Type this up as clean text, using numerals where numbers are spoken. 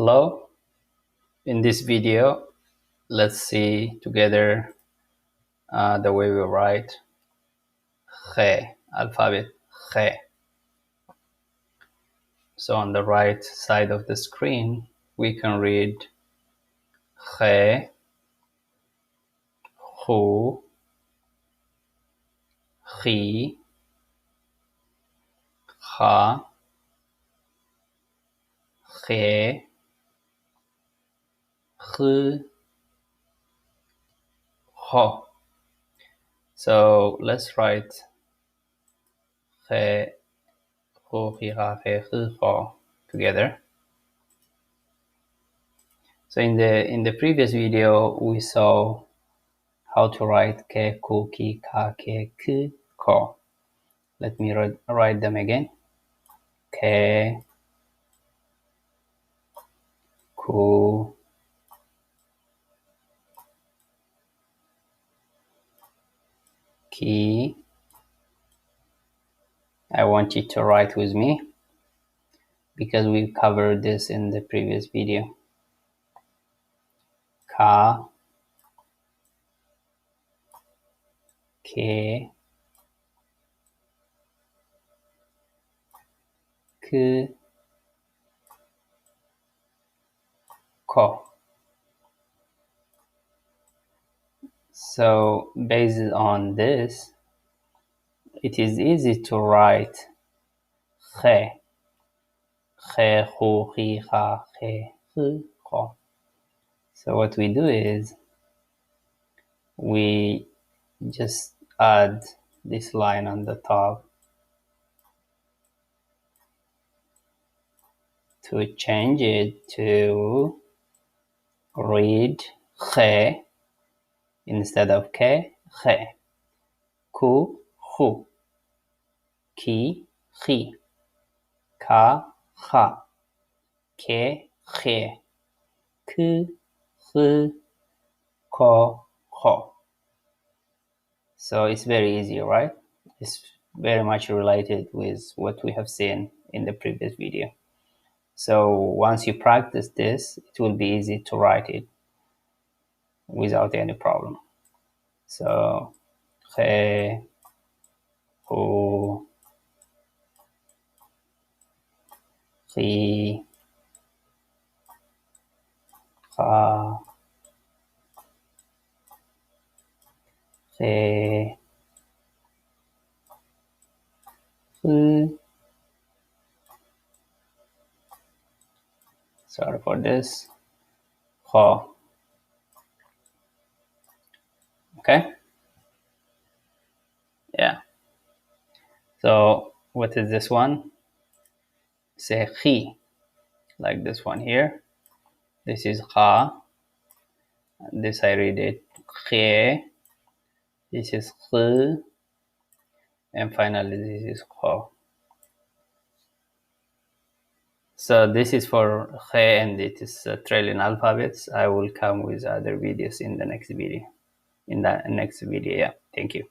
Hello, in this video let's see together the way we write G alphabet G. So on the right side of the screen we can read G, Hu, Chi, Ha, Ge, H, Ho. So let's write G, Hu, Chi, Ha, Ge, H, Ho together. So in the previous video we saw how to write Ke, Ku, Ki, Ka, Ke, Ku, Ko. Let me write them again. Ke, Ku, Ki. I want you to write with me because we covered this in the previous video. Ka, Ke, Ku, Ko. So based on this, it is easy to write Ge, Ge, Hu, Chi, Ha, Ge, Hu, Ko. So what we do is we just add this line on the top to change it to read Ge instead of Ke, Ge, Ku, Hu, Ki, Chi, Ka, Ha, Ke, Ge, Ku, Hu, Ko, Ho. So it's very easy, right? It's very much related with what we have seen in the previous video. So once you practice this, it will be easy to write it without any problem. So Ge, Hu, Chi, Ha, Ge, Hu. Sorry for this. Ho. Okay. Yeah. So what is this one? Say Chi, like this one here. This is Ha. This I read it Ge. This is Hu. And finally this is Ho. So this is for Ge and it is trailing alphabets. I will come with other videos in the next video. Yeah. Thank you.